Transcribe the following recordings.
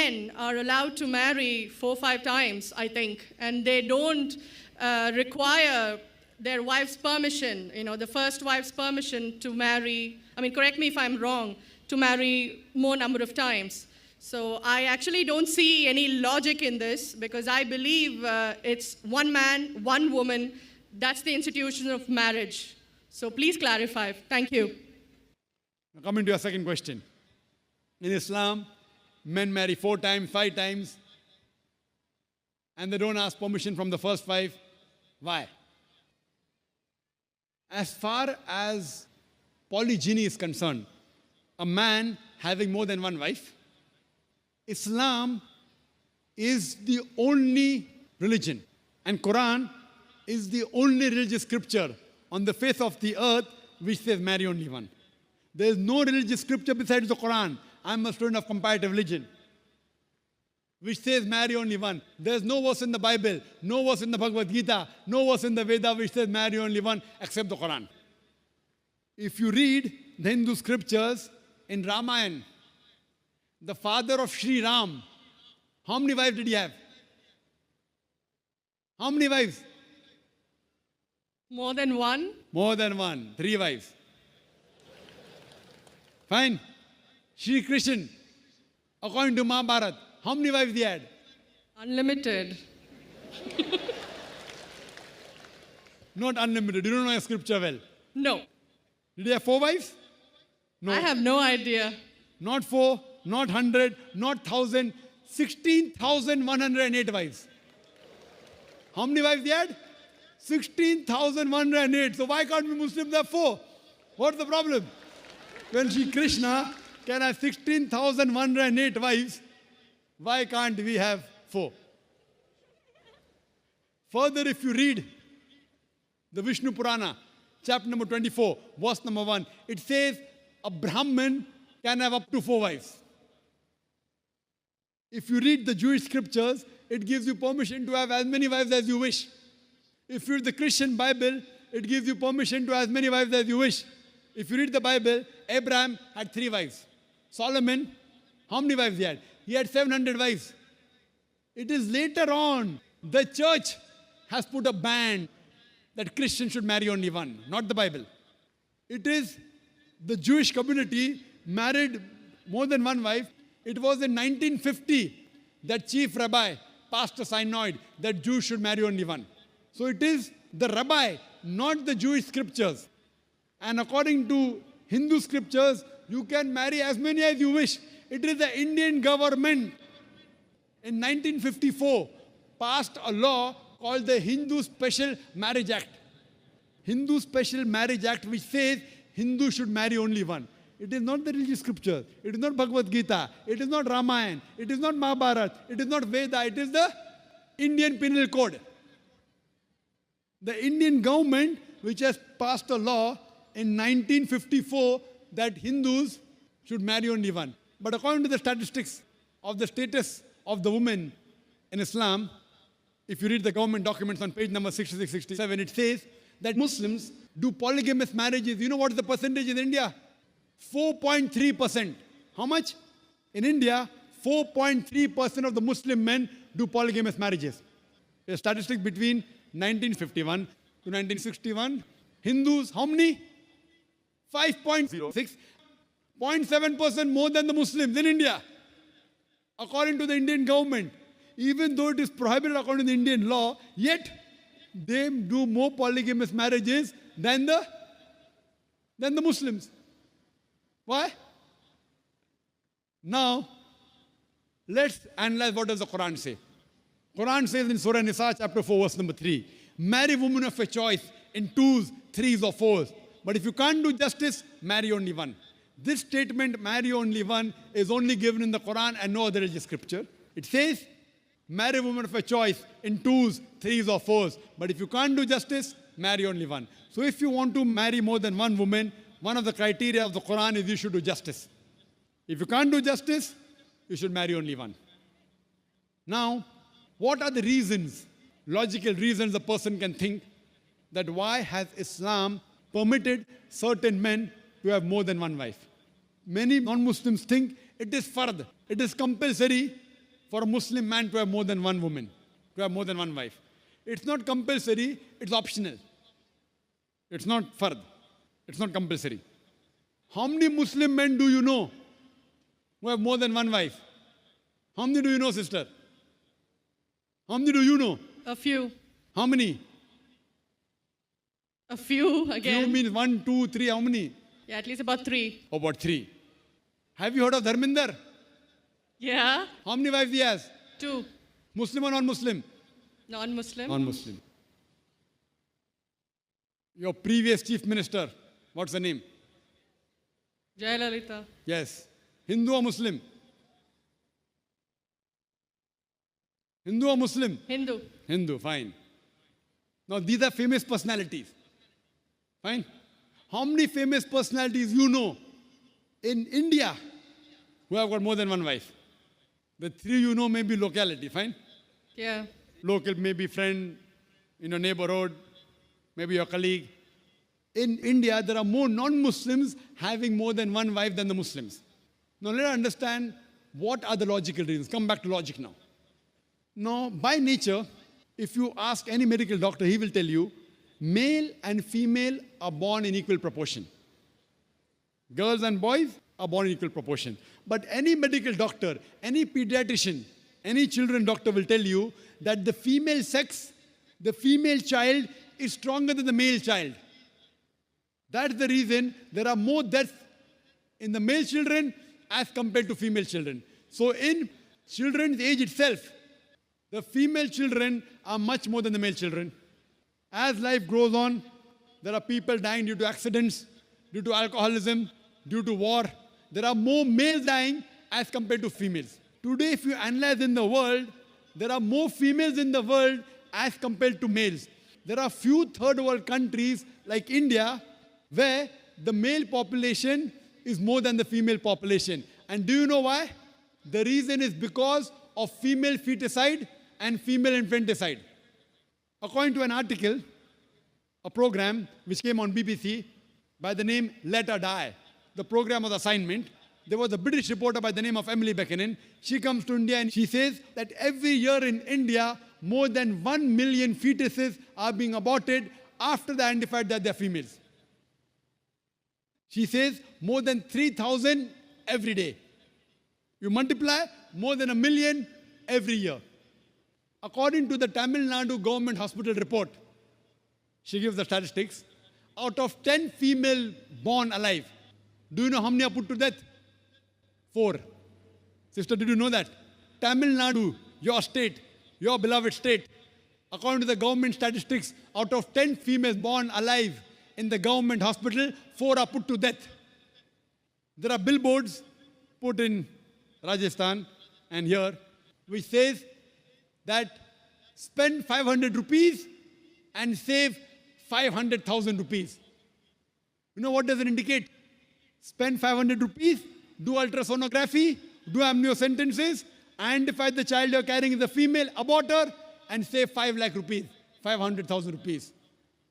men are allowed to marry 4-5 times, I think, and they don't require their wife's permission, the first wife's permission to marry, correct me if I'm wrong, to marry more number of times. So I actually don't see any logic in this because I believe it's one man, one woman. That's the institution of marriage. So please clarify. Thank you. Now coming to your second question. In Islam, men marry 4 times, 5 times, and they don't ask permission from the first 5. Why? As far as polygyny is concerned, a man having more than one wife, Islam is the only religion, and Quran is the only religious scripture on the face of the earth which says marry only one. There is no religious scripture besides the Quran. I'm a student of comparative religion, which says marry only one. There's no verse in the Bible, no verse in the Bhagavad Gita, no verse in the Veda which says marry only one except the Quran. If you read the Hindu scriptures in Ramayana, the father of Sri Ram, how many wives did he have? How many wives? More than one? More than one, 3 wives. Fine. Shri Krishna, according to Mahabharata, how many wives he had? Unlimited. Not unlimited. You don't know your scripture well. No. Did he have 4 wives? No. I have no idea. Not 4, not 100, not 1,000, 16,108 wives. How many wives he had? 16,108. So why can't we Muslims have 4? What's the problem? When Shri Krishna can have 16,108 wives, why can't we have 4? Further, if you read the Vishnu Purana, chapter number 24, verse number 1, it says a Brahmin can have up to 4 wives. If you read the Jewish scriptures, it gives you permission to have as many wives as you wish. If you read the Christian Bible, it gives you permission to have as many wives as you wish. If you read the Bible, Abraham had 3 wives. Solomon, how many wives he had? He had 700 wives. It is later on, the church has put a ban that Christians should marry only one, not the Bible. It is the Jewish community married more than one wife. It was in 1950 that chief rabbi passed a synod that Jews should marry only one. So it is the rabbi, not the Jewish scriptures. And according to Hindu scriptures, you can marry as many as you wish. It is the Indian government in 1954 passed a law called the Hindu Special Marriage Act. Hindu Special Marriage Act, which says Hindus should marry only one. It is not the religious scripture. It is not Bhagavad Gita. It is not Ramayana. It is not Mahabharata. It is not Veda. It is the Indian Penal Code. The Indian government, which has passed a law in 1954 that Hindus should marry only one. But according to the statistics of the status of the women in Islam, if you read the government documents on page number 66, 67, it says that Muslims do polygamous marriages. You know what is the percentage in India? 4.3%. How much? In India, 4.3% of the Muslim men do polygamous marriages. A statistic between 1951 to 1961. Hindus, how many? 5.06. 0.7% more than the Muslims in India. According to the Indian government, even though it is prohibited according to the Indian law, yet they do more polygamous marriages than the Muslims. Why? Now, let's analyze what does the Quran say. Quran says in Surah Nisa, chapter 4, verse number 3, marry women of your choice in 2s, 3s or 4s. But if you can't do justice, marry only one. This statement, marry only one, is only given in the Quran and no other religious scripture. It says, marry women of your choice in 2s, 3s or 4s. But if you can't do justice, marry only one. So if you want to marry more than one woman, one of the criteria of the Quran is you should do justice. If you can't do justice, you should marry only one. Now, what are the reasons, logical reasons a person can think that why has Islam permitted certain men to have more than one wife? Many non-Muslims think it is fard, it is compulsory for a Muslim man to have more than one woman, to have more than one wife. It's not compulsory, it's optional. It's not fard. It's not compulsory. How many Muslim men do you know who have more than one wife? How many do you know, sister? How many do you know? A few. How many? A few Few again. means 1, 2, 3. How many? Yeah, at least about 3. About 3. Have you heard of Dharminder? Yeah. How many wives he has? 2. Muslim or non-Muslim? Non-Muslim. Non-Muslim. Your previous chief minister, what's the name? Jayalalitha. Yes. Hindu or Muslim? Hindu or Muslim? Hindu. Hindu, fine. Now these are famous personalities. Fine. How many famous personalities you know in India who have got more than one wife? The 3 you know may be locality, fine? Yeah. Local, maybe friend in your neighborhood, maybe your colleague. In India, there are more non-Muslims having more than one wife than the Muslims. Now let us understand what are the logical reasons. Come back to logic now. Now, by nature, if you ask any medical doctor, he will tell you, male and female are born in equal proportion. Girls and boys are born in equal proportion. But any medical doctor, any pediatrician, any children doctor will tell you that the female sex, the female child is stronger than the male child. That's the reason there are more deaths in the male children as compared to female children. So in children's age itself, the female children are much more than the male children. As life goes on, there are people dying due to accidents, due to alcoholism, due to war. There are more males dying as compared to females. Today, if you analyze in the world, there are more females in the world as compared to males. There are few third world countries like India where the male population is more than the female population. And do you know why? The reason is because of female feticide and female infanticide. According to an article, a program which came on BBC by the name Let Her Die, the program was assignment. There was a British reporter by the name of Emily Buchanan. She comes to India and she says that every year in India, more than 1 million fetuses are being aborted after they identified that they're females. She says more than 3,000 every day. You multiply, more than 1 million every year. According to the Tamil Nadu government hospital report, she gives the statistics, out of 10 female born alive, do you know how many are put to death? 4. Sister, did you know that? Tamil Nadu, your state, your beloved state, according to the government statistics, out of 10 females born alive in the government hospital, 4 are put to death. There are billboards put in Rajasthan and here, which says that spend 500 rupees and save 500,000 rupees. You know what does it indicate? Spend 500 rupees, do ultrasonography, do amniocentesis, identify the child you're carrying is a female, abort her, and save 5 lakh rupees, 500,000 rupees.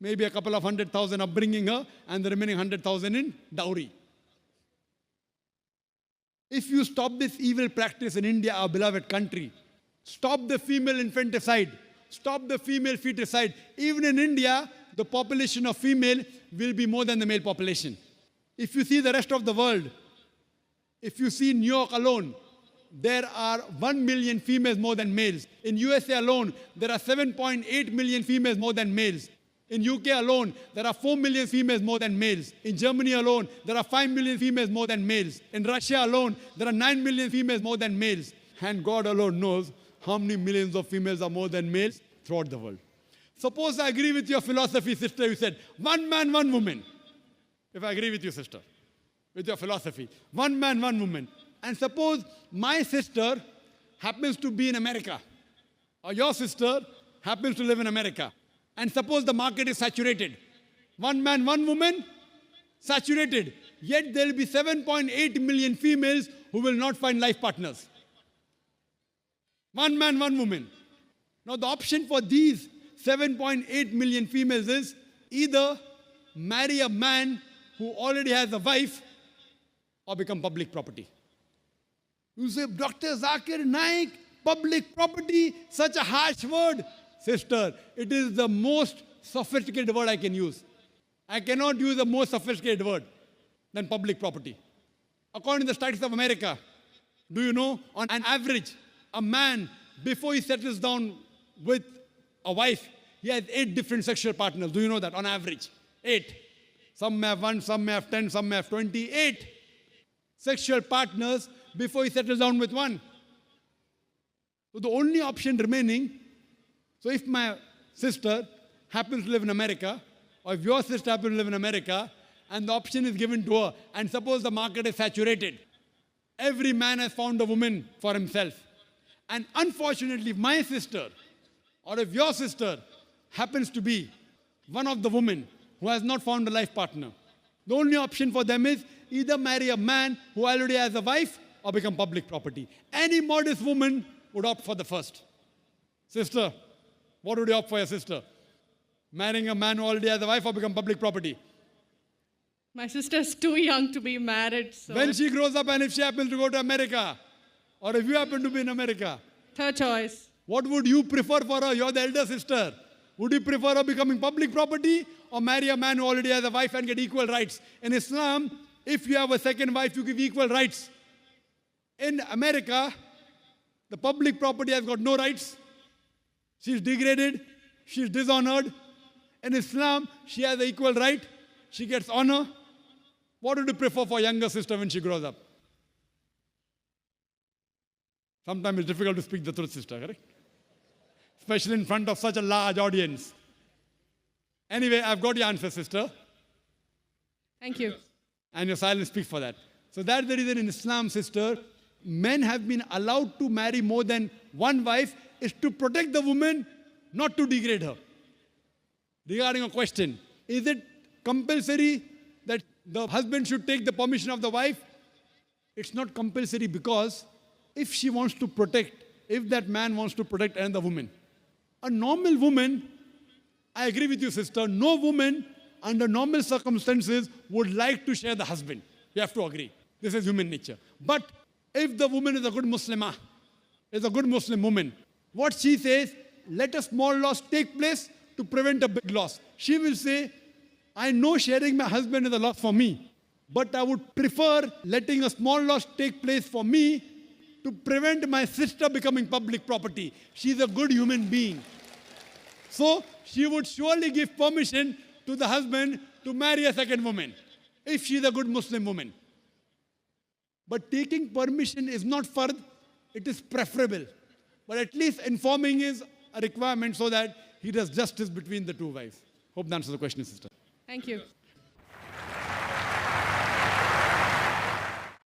Maybe a couple of 100,000 upbringing her, and the remaining 100,000 in dowry. If you stop this evil practice in India, our beloved country, stop the female infanticide, stop the female feticide. Even in India, the population of female will be more than the male population. If you see the rest of the world, if you see New York alone, there are 1 million females more than males. In USA alone, there are 7.8 million females more than males. In UK alone, there are 4 million females more than males. In Germany alone, there are 5 million females more than males. In Russia alone, there are 9 million females more than males. And God alone knows how many millions of females are more than males throughout the world. Suppose I agree with your philosophy, sister, you said, 1 man, 1 woman. If I agree with you, sister, with your philosophy, 1 man, 1 woman. And suppose my sister happens to be in America, or your sister happens to live in America. And suppose the market is saturated. 1 man, 1 woman, saturated. Yet there will be 7.8 million females who will not find life partners. 1 man, 1 woman. Now the option for these 7.8 million females is either marry a man who already has a wife or become public property. You say, Dr. Zakir Naik, Public property, such a harsh word. Sister, it is the most sophisticated word I can use. I cannot use a more sophisticated word than public property. According to the Statistics of America, do you know, on an average, a man, before he settles down with a wife, he has 8 different sexual partners. Do you know that? On average, 8. Some may have 1, some may have 10, some may have 28 sexual partners before he settles down with one. So the only option remaining, so if my sister happens to live in America, or if your sister happens to live in America, and the option is given to her, and suppose the market is saturated, every man has found a woman for himself. And unfortunately, if my sister, or if your sister happens to be one of the women who has not found a life partner, the only option for them is either marry a man who already has a wife or become public property. Any modest woman would opt for the first. Sister, what would you opt for your sister? Marrying a man who already has a wife or become public property? My sister's too young to be married, so When she grows up and if she happens to go to America, or if you happen to be in America, her choice. what would you prefer for her? You're the elder sister. Would you prefer her becoming public property or marry a man who already has a wife and get equal rights? In Islam, if you have a second wife, you give equal rights. In America, the public property has got no rights. She's degraded. She's dishonored. In Islam, she has an equal right. She gets honor. What would you prefer for younger sister when she grows up? Sometimes it's difficult to speak the truth, sister, correct? Especially in front of such a large audience. Anyway, I've got your answer, sister. Thank you. And your silence speaks for that. So that's the reason in Islam, sister, men have been allowed to marry more than one wife is to protect the woman, not to degrade her. Regarding a question, is it compulsory that the husband should take the permission of the wife? It's not compulsory because if she wants to protect, if that man wants to protect another woman, a normal woman, I agree with you, sister, no woman under normal circumstances would like to share the husband. You have to agree. This is human nature. But if the woman is a good Muslimah, is a good Muslim woman, what she says, let a small loss take place to prevent a big loss. She will say, I know sharing my husband is a loss for me, but I would prefer letting a small loss take place for me to prevent my sister becoming public property. She's a good human being. So she would surely give permission to the husband to marry a second woman, if she's a good Muslim woman. But taking permission is not fard, it is preferable. But at least informing is a requirement so that he does justice between the two wives. Hope that answers the question, sister. Thank you.